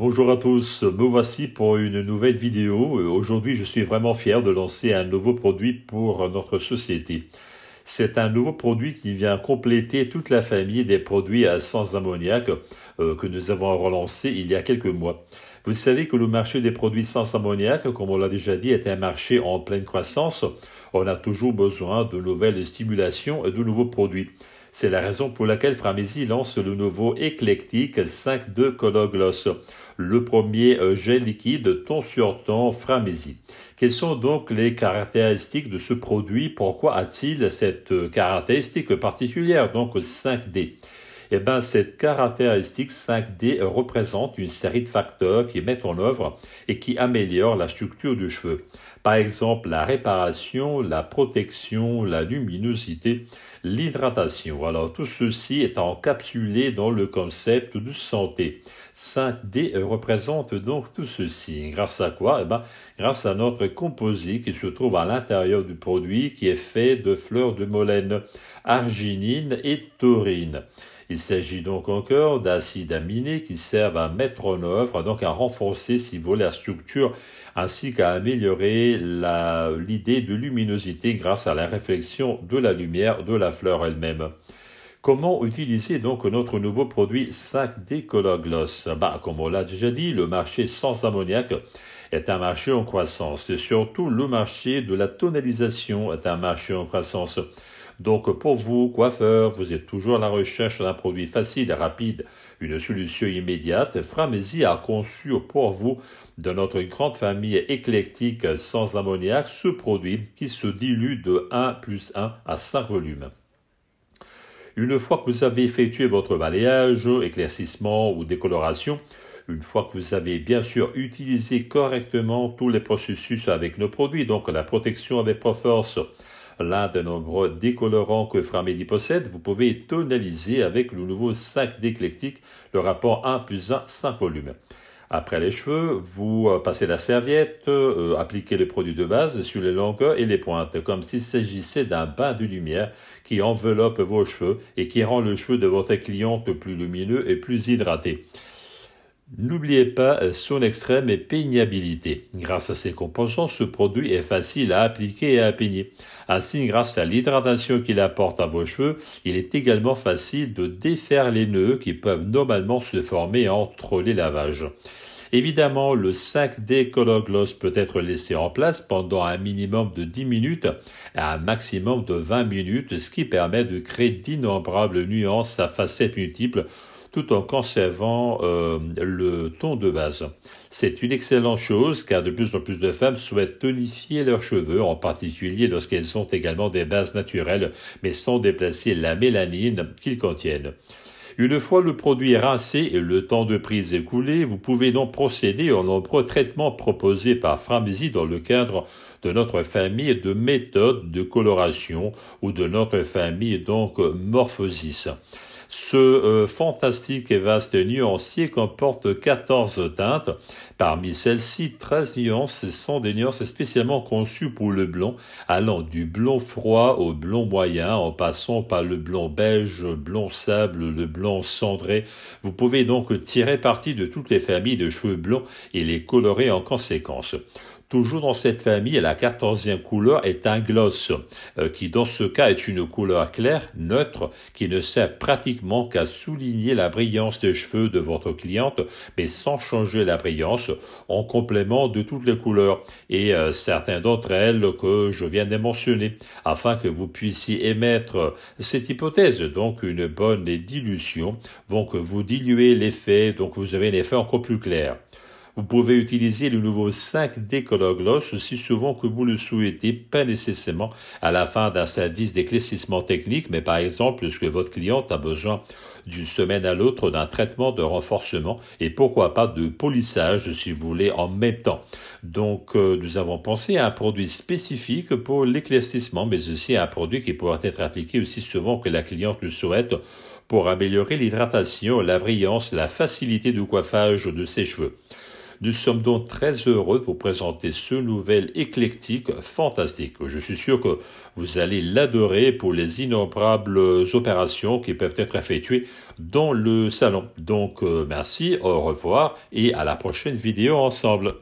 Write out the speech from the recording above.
Bonjour à tous, me voici pour une nouvelle vidéo. Aujourd'hui, je suis vraiment fier de lancer un nouveau produit pour notre société. C'est un nouveau produit qui vient compléter toute la famille des produits à sans ammoniac que nous avons relancé il y a quelques mois. Vous savez que le marché des produits sans ammoniac, comme on l'a déjà dit, est un marché en pleine croissance. On a toujours besoin de nouvelles stimulations et de nouveaux produits. C'est la raison pour laquelle Framesi lance le nouveau éclectique 5-2 Color-Gloss, le premier gel liquide ton sur ton Framesi. Quelles sont donc les caractéristiques de ce produit? Pourquoi a-t-il cette caractéristique particulière, donc 5D? Eh bien, cette caractéristique 5D représente une série de facteurs qui mettent en œuvre et qui améliorent la structure du cheveu. Par exemple, la réparation, la protection, la luminosité, l'hydratation. Alors, tout ceci est encapsulé dans le concept de santé. 5D représente donc tout ceci. Grâce à quoi? Eh bien, grâce à notre composé qui se trouve à l'intérieur du produit qui est fait de fleurs de molène, arginine et taurine. Il s'agit donc encore d'acides aminés qui servent à mettre en œuvre, donc à renforcer, si vous voulez, la structure, ainsi qu'à améliorer l'idée de luminosité grâce à la réflexion de la lumière de la fleur elle-même. Comment utiliser donc notre nouveau produit 5D Color Gloss? Comme on l'a déjà dit, le marché sans ammoniac est un marché en croissance et surtout le marché de la tonalisation est un marché en croissance. Donc pour vous, coiffeurs, vous êtes toujours à la recherche d'un produit facile et rapide, une solution immédiate. Framesi a conçu pour vous, de notre grande famille éclectique sans ammoniac, ce produit qui se dilue de 1+1 à 5 volumes. Une fois que vous avez effectué votre balayage, éclaircissement ou décoloration, une fois que vous avez bien sûr utilisé correctement tous les processus avec nos produits, donc la protection avec Proforce, l'un des nombreux décolorants que Framesi possède, vous pouvez tonaliser avec le nouveau 5D éclectique, le rapport 1+1, 5 volumes. Après les cheveux, vous passez la serviette, appliquez le produit de base sur les longueurs et les pointes, comme s'il s'agissait d'un bain de lumière qui enveloppe vos cheveux et qui rend le cheveu de votre cliente plus lumineux et plus hydraté. N'oubliez pas son extrême peignabilité. Grâce à ses composants, ce produit est facile à appliquer et à peigner. Ainsi, grâce à l'hydratation qu'il apporte à vos cheveux, il est également facile de défaire les nœuds qui peuvent normalement se former entre les lavages. Évidemment, le 5D Color Gloss peut être laissé en place pendant un minimum de 10 minutes à un maximum de 20 minutes, ce qui permet de créer d'innombrables nuances à facettes multiples tout en conservant le ton de base. C'est une excellente chose car de plus en plus de femmes souhaitent tonifier leurs cheveux, en particulier lorsqu'elles ont également des bases naturelles, mais sans déplacer la mélanine qu'ils contiennent. Une fois le produit rincé et le temps de prise écoulé, vous pouvez donc procéder aux nombreux traitements proposés par Framesi dans le cadre de notre famille de méthodes de coloration ou de notre famille donc Morphosis. Ce fantastique et vaste nuancier comporte 14 teintes. Parmi celles-ci, 13 nuances sont des nuances spécialement conçues pour le blond, allant du blond froid au blond moyen, en passant par le blond beige, blond sable, le blond cendré. Vous pouvez donc tirer parti de toutes les familles de cheveux blonds et les colorer en conséquence. Toujours dans cette famille, la 14e couleur est un gloss, qui dans ce cas est une couleur claire, neutre, qui ne sert pratiquement qu'à souligner la brillance des cheveux de votre cliente, mais sans changer la brillance, en complément de toutes les couleurs, et certaines d'entre elles que je viens de mentionner, afin que vous puissiez émettre cette hypothèse, donc une bonne dilution, donc vous diluez l'effet, donc vous avez un effet encore plus clair. Vous pouvez utiliser le nouveau 5D Color Gloss aussi souvent que vous le souhaitez, pas nécessairement à la fin d'un service d'éclaircissement technique, mais par exemple lorsque votre cliente a besoin d'une semaine à l'autre d'un traitement de renforcement et pourquoi pas de polissage si vous voulez en même temps. Donc nous avons pensé à un produit spécifique pour l'éclaircissement, mais aussi à un produit qui pourra être appliqué aussi souvent que la cliente le souhaite pour améliorer l'hydratation, la brillance, la facilité de coiffage de ses cheveux. Nous sommes donc très heureux de vous présenter ce nouvel éclectique fantastique. Je suis sûr que vous allez l'adorer pour les innombrables opérations qui peuvent être effectuées dans le salon. Donc merci, au revoir et à la prochaine vidéo ensemble.